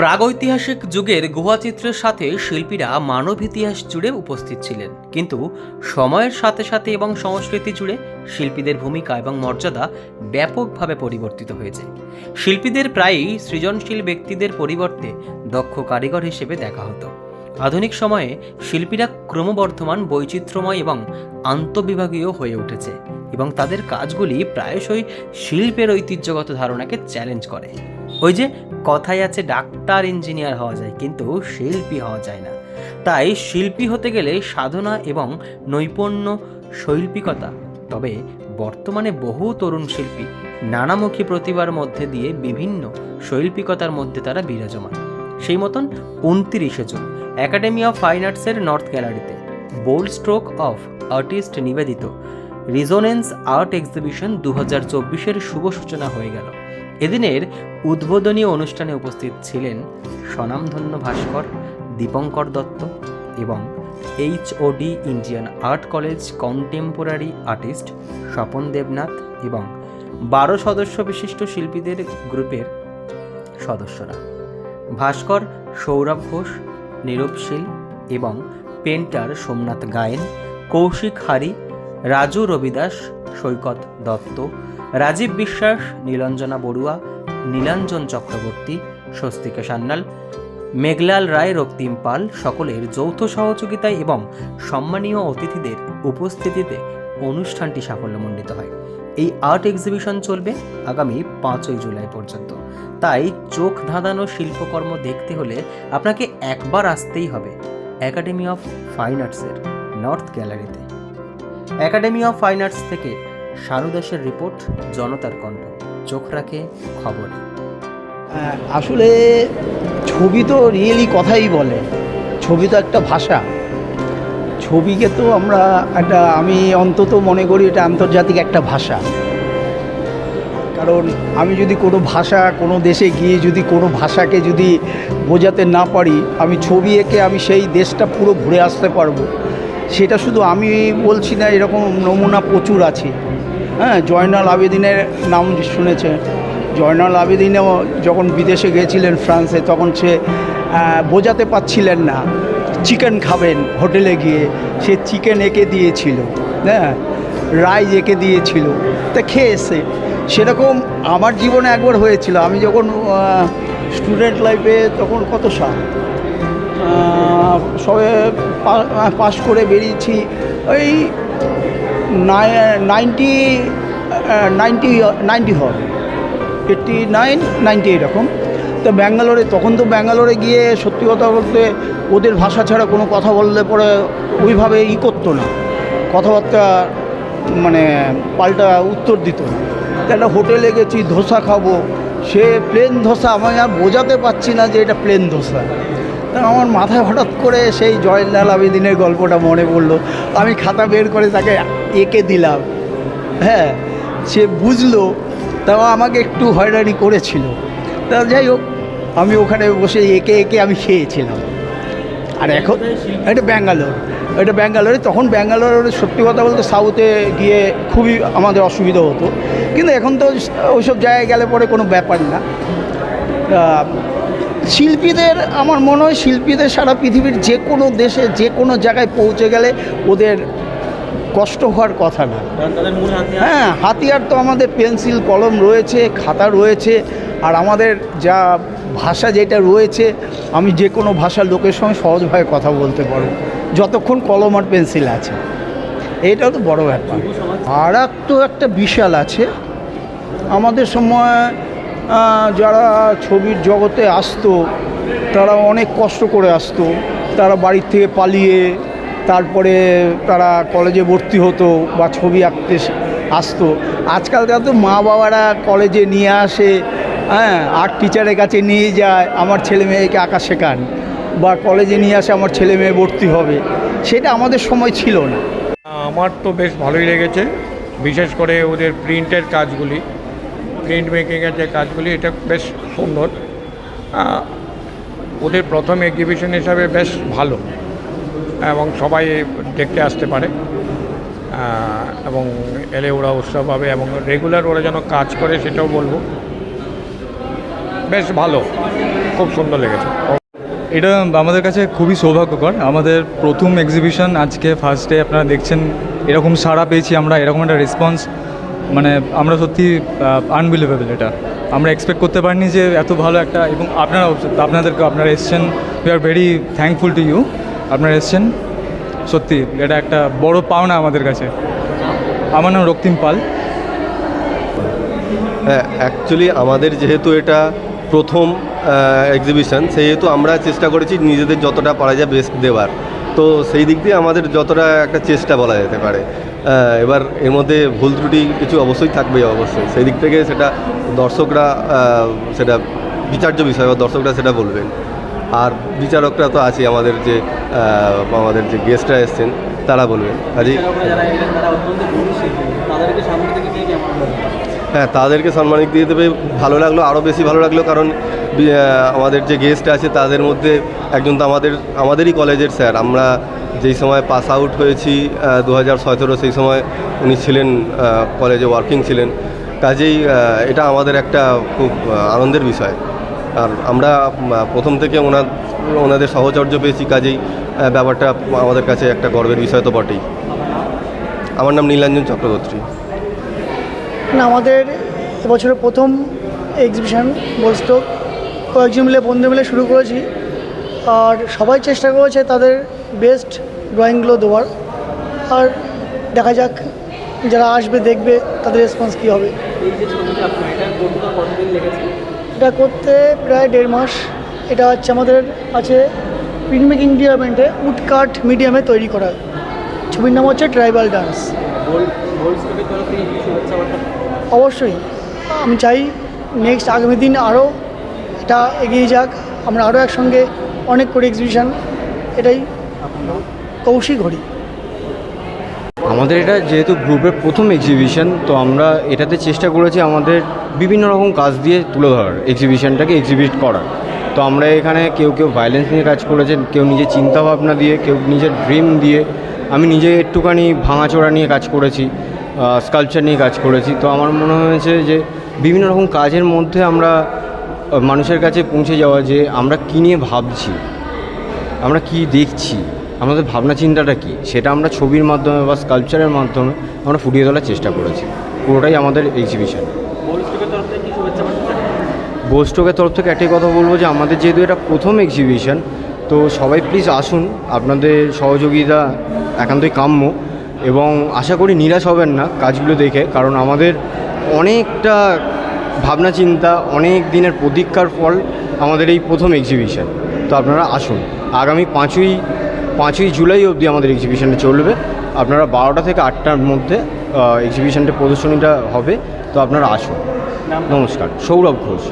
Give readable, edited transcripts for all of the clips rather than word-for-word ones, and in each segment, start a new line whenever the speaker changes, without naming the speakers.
প্রাগৈতিহাসিক যুগের গুহাচিত্রের সাথে শিল্পীরা মানব ইতিহাস জুড়ে উপস্থিত ছিলেন, কিন্তু সময়ের সাথে সাথে এবং সংস্কৃতি জুড়ে শিল্পীদের ভূমিকা এবং মর্যাদা ব্যাপকভাবে পরিবর্তিত হয়েছে। শিল্পীদের প্রায়ই সৃজনশীল ব্যক্তিদের পরিবর্তে দক্ষ কারিগর হিসেবে দেখা হতো। আধুনিক সময়ে শিল্পীরা ক্রমবর্ধমান, বৈচিত্র্যময় এবং আন্তঃবিভাগীয় হয়ে উঠেছে এবং তাদের কাজগুলি প্রায়শই শিল্পের ঐতিহ্যগত ধারণাকে চ্যালেঞ্জ করে। ওই যে কথায় আছে, ডাক্তার ইঞ্জিনিয়ার হওয়া যায় কিন্তু শিল্পী হওয়া যায় না। তাই শিল্পী হতে গেলে সাধনা এবং নৈপুণ্য, শৈল্পিকতা। তবে বর্তমানে বহু তরুণ শিল্পী নানামুখী প্রতিভার মধ্যে দিয়ে বিভিন্ন শৈল্পিকতার মধ্যে তারা বিরাজমান। সেই মতন 29শে জুন একাডেমি অফ ফাইন আর্টসের নর্থ গ্যালারিতে বোল্ড স্ট্রোক অফ আর্টিস্ট নিবেদিত রিজোনেন্স আর্ট এক্সিবিশন 2024-এর শুভ সূচনা হয়ে গেল। এদিনের উদ্বোধনী অনুষ্ঠানে উপস্থিত ছিলেন স্বনামধন্য ভাস্কর দীপঙ্কর দত্ত এবং HOD Indian art college contemporary artist Swapan Debnath এবং 12 সদস্য বিশিষ্ট শিল্পীদের গ্রুপের সদস্যরা। ভাস্কর সৌরভ ঘোষ, নীরব শীল এবং পেন্টার সোমনাথ গায়েন, কৌশিক হারি, রাজু রবিদাস, সৈকত দত্ত, রাজীব বিশ্বাস, নীলাঞ্জনা বড়ুয়া, নীলাঞ্জন চক্রবর্তী, স্বস্তিকা সান্যাল, মেঘলাল রায়, রক্তিম পাল সকলের যৌথ সহযোগিতায় এবং সম্মানীয় অতিথিদের উপস্থিতিতে অনুষ্ঠানটি সাফল্যমণ্ডিত হয়। এই আর্ট এক্সিবিশন চলবে আগামী 5ই জুলাই পর্যন্ত। তাই চোখ ধাঁধানো শিল্পকর্ম দেখতে হলে আপনাকে একবার আসতেই হবে একাডেমি অফ ফাইন আর্টসের নর্থ গ্যালারিতে। একাডেমি অফ ফাইন আর্টস থেকে শানু দাসের রিপোর্ট, জনতার কণ্ঠ। চোখ রাখে খবরে।
আসলে ছবি তো রিয়েলি কথাই বলে, ছবি তো একটা ভাষা। ছবিকে তো আমি অন্তত মনে করি এটা আন্তর্জাতিক একটা ভাষা। কারণ আমি যদি কোনো ভাষা, কোনো দেশে গিয়ে যদি কোনো ভাষাকে যদি বোঝাতে না পারি, আমি ছবি এঁকে আমি সেই দেশটা পুরো ঘুরে আসতে পারবো। সেটা শুধু আমি বলছি না, এরকম নমুনা প্রচুর আছে। হ্যাঁ, জয়নাল আবেদিনের নাম শুনেছে। জয়নাল আবেদিনও যখন বিদেশে গিয়েছিলেন ফ্রান্সে, তখন সে বোঝাতে পারছিলেন না চিকেন খাবেন হোটেলে গিয়ে, সে চিকেন এঁকে দিয়েছিল, হ্যাঁ, রাইস এঁকে দিয়েছিল, তা খেয়েছে। সেরকম আমার জীবনে একবার হয়েছিল। আমি যখন স্টুডেন্ট লাইফে, তখন কত সাল, সবে পাস করে বেরিয়েছি, ওই 90 হবে, 89, 90 এরকম। তো ব্যাঙ্গালোরে, তখন তো ব্যাঙ্গালোরে গিয়ে সত্যি কথা বলতে ওদের ভাষা ছাড়া কোনো কথা বললে পরে ওইভাবে করতো না, কথাবার্তা মানে পাল্টা উত্তর দিত না। একটা হোটেলে গেছি, ধোসা খাবো, সে প্লেন ধোসা, আমি আর বোঝাতে পারছি না যে এটা প্লেন ধোসা। তা আমার মাথায় হঠাৎ করে সেই জয়নাল আবেদিনের গল্পটা মনে পড়লো। আমি খাতা বের করে তাকে এঁকে দিলাম, হ্যাঁ, সে বুঝলো। তাও আমাকে একটু হয়রানি করেছিল। তা যাই হোক, আমি ওখানে বসে এঁকে এঁকে আমি খেয়েছিলাম। আর এখন এটা ব্যাঙ্গালোরে, তখন ব্যাঙ্গালোরে সত্যি কথা বলতে সাউথে গিয়ে খুবই আমাদের অসুবিধা হতো, কিন্তু এখন তো ওইসব জায়গায় গেলে পরে কোনো ব্যাপার না। শিল্পীদের, আমার মনে হয় শিল্পীদের সারা পৃথিবীর যে কোনো দেশে, যে কোনো জায়গায় পৌঁছে গেলে ওদের কষ্ট হওয়ার কথা না। হ্যাঁ, হাতিয়ার তো আমাদের পেন্সিল, কলম রয়েছে, খাতা রয়েছে, আর আমাদের যা ভাষা যেটা রয়েছে, আমি যে কোনো ভাষার লোকের সঙ্গে সহজভাবে কথা বলতে পারবো যতক্ষণ কলম আর পেন্সিল আছে। এইটাও তো বড় ব্যাপার। আর তো একটা বিশাল আছে। আমাদের সময় যারা ছবির জগতে আসতো, তারা অনেক কষ্ট করে আসতো। তারা বাড়ির থেকে পালিয়ে, তারপরে তারা কলেজে ভর্তি হতো বা ছবি আঁকতে আসতো। আজকালকার তো মা বাবারা কলেজে নিয়ে আসে, হ্যাঁ, আর্ট টিচারের কাছে নিয়ে যায়, আমার ছেলে মেয়েকে আঁকা শেখান, বা কলেজে নিয়ে আসে আমার ছেলে মেয়ে ভর্তি হবে। সেটা আমাদের সময় ছিল না।
আমার তো বেশ ভালোই লেগেছে, বিশেষ করে ওদের প্রিন্টের কাজগুলি, প্রিন্ট মেকিংয়ের যে কাজগুলি, এটা বেশ সুন্দর। ওদের প্রথম এক্সিবিশন হিসাবে বেশ ভালো এবং সবাই দেখতে আসতে পারে, এবং এলে ওরা উৎসব পাবে এবং রেগুলার ওরা যেন কাজ করে সেটাও বলবো। বেশ ভালো, খুব সুন্দর লেগেছে।
এটা আমাদের কাছে খুবই সৌভাগ্যকর, আমাদের প্রথম এক্সিবিশন আজকে ফার্স্ট ডে আপনারা দেখছেন, এরকম সাড়া পেয়েছি আমরা, এরকম একটা রেসপন্স, মানে আমরা সত্যি আনবিলিভেবল। এটা আমরা এক্সপেক্ট করতে পারিনি যে এত ভালো একটা, এবং আপনারা এসছেন, we are very thankful to you, আপনারা এসছেন, সত্যি এটা একটা বড় পাওনা আমাদের কাছে। আমার নাম রক্তিম পাল।
হ্যাঁ, অ্যাকচুয়ালি আমাদের যেহেতু এটা প্রথম এক্সিবিশন, সেহেতু আমরা চেষ্টা করেছি নিজেদের যতটা পারা যায় বেস্ট দেওয়ার। তো সেই দিক দিয়ে আমাদের যতটা একটা চেষ্টা বলা যেতে পারে। এবার এর মধ্যে ভুল ত্রুটি কিছু অবশ্যই থাকবেই, অবশ্যই সেই দিক থেকে সেটা দর্শকরা সেটা বিচার্য বিষয়, বা দর্শকরা সেটা বলবেন। আর বিচারকরা তো আছে, আমাদের যে গেস্টরা এসছেন তারা বলবেন। কাজেই হ্যাঁ, তাদেরকে সম্মানিত দিয়ে দেবে, ভালো লাগলো, আরও বেশি ভালো লাগলো, কারণ আমাদের যে গেস্ট আছে তাদের মধ্যে একজন তো আমাদেরই কলেজের স্যার। আমরা যেই সময় পাস আউট হয়েছি 2017, সেই সময় উনি ছিলেন কলেজে ওয়ার্কিং ছিলেন। কাজেই এটা আমাদের একটা খুব আনন্দের বিষয়। আর আমরা প্রথম থেকে ওনাদের সাহচর্য পেয়েছি, কাজেই ব্যাপারটা আমাদের কাছে একটা গর্বের বিষয় তো বটেই। আমার নাম নীলাঞ্জন চক্রবর্তী।
না, আমাদের এবছরের প্রথম এক্সিবিশন বোলস্টক, কয়েকজন মিলে বন্ধু মিলে শুরু করেছি, আর সবাই চেষ্টা করেছে তাদের বেস্ট ড্রয়িংগুলো দেওয়ার। আর দেখা যাক যারা আসবে দেখবে তাদের রেসপন্স কী হবে। এটা করতে প্রায় 1.5 মাস। এটা হচ্ছে আমাদের আছে প্রিন্ট মেকিং ডিপার্টমেন্টে উডকাট মিডিয়ামে তৈরি করা। ছবির নাম হচ্ছে ট্রাইবাল ডান্স। অবশ্যই আমি চাই নেক্সট আগামী দিন আরও এটা এগিয়ে যাক, আমরা আরও একসঙ্গে অনেক করে এক্সিবিশন। এটাই কৌশিক ঘড়ি।
আমাদের এটা যেহেতু গ্রুপের প্রথম এক্সিবিশন, তো আমরা এটাতে চেষ্টা করেছি আমাদের বিভিন্ন রকম কাজ দিয়ে তুলে ধরার, এক্সিবিশনটাকে এক্সিবিট করার। তো আমরা এখানে কেউ ভায়োলেন্স নিয়ে কাজ করেছেন, কেউ নিজের চিন্তাভাবনা দিয়ে, কেউ নিজের ড্রিম দিয়ে। আমি নিজে একটুখানি ভাঙাচোরা নিয়ে কাজ করেছি, স্কাল্পচার নিয়ে কাজ করেছি। তো আমার মনে হয়েছে যে বিভিন্ন রকম কাজের মধ্যে আমরা মানুষের কাছে পৌঁছে যাওয়া, যে আমরা কী নিয়ে ভাবছি, আমরা কি দেখছি, আমাদের ভাবনা চিন্তাটা কী, সেটা আমরা ছবির মাধ্যমে বা স্কাল্পচারের মাধ্যমে আমরা ফুটিয়ে তোলার চেষ্টা করেছি। পুরোটাই আমাদের এক্সিবিশন। বোলস্টকের তরফ থেকে একটাই কথা বলবো যে আমাদের যেহেতু এটা প্রথম এক্সিবিশন, তো সবাই প্লিজ আসুন, আপনাদের সহযোগিতা একান্তই কাম্য, এবং আশা করি নিরাশ হবেন না কাজগুলো দেখে, কারণ আমাদের অনেকটা ভাবনা চিন্তা, অনেক দিনের প্রতীক্ষার ফল আমাদের এই প্রথম এক্সিবিশন। তো আপনারা আসুন, আগামী 5ই জুলাই অবধি আমাদের এক্সিবিশনটা চলবে। আপনারা 12টা থেকে 8টার মধ্যে এক্সিবিশনটা প্রদর্শনীটা হবে, তো আপনারা আসুন। নমস্কার, সৌরভ ঘোষ।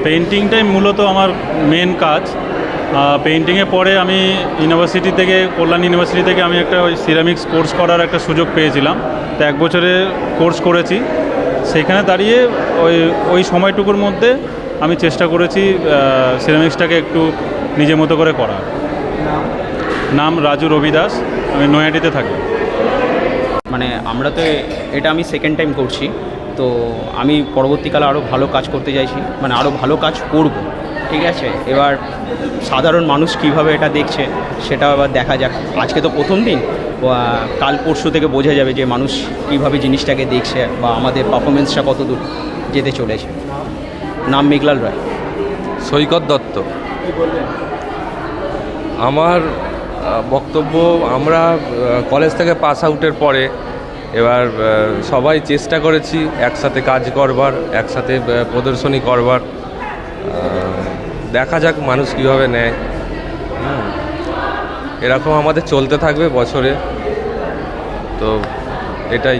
পেইন্টিংটাই মূলত আমার মেন কাজ। পেইন্টিংয়ে পরে আমি ইউনিভার্সিটি থেকে, কল্যাণ ইউনিভার্সিটি থেকে আমি একটা ওই সিরামিক্স কোর্স করার একটা সুযোগ পেয়েছিলাম। তো 1 বছরের কোর্স করেছি। সেখানে দাঁড়িয়ে ওই সময়টুকুর মধ্যে আমি চেষ্টা করেছি সিরামিক্সটাকে একটু নিজের মতো করে করার। নাম রাজু রবি দাস, আমি নয়াডিতে থাকি।
মানে আমরা তো এটা আমি সেকেন্ড টাইম করছি, তো আমি পরবর্তীকালে আরও ভালো কাজ করতে চাইছি, মানে আরও ভালো কাজ করব। ঠিক আছে, এবার সাধারণ মানুষ কিভাবে এটা দেখছে সেটা আবার দেখা যাক। আজকে তো প্রথম দিন, কাল পরশু থেকে বোঝা যাবে যে মানুষ কীভাবে জিনিসটাকে দেখছে বা আমাদের পারফরমেন্সটা কত দূর যেতে চলেছে। নাম মেঘলাল রায়।
সৈকত দত্ত। আমার বক্তব্য, আমরা কলেজ থেকে পাস আউটের পরে এবার সবাই চেষ্টা করেছি একসাথে কাজ করবার, একসাথে প্রদর্শনী করবার। দেখা যাক মানুষ কীভাবে নেয়। এরকম আমাদের চলতে থাকবে বছরে, তো এটাই।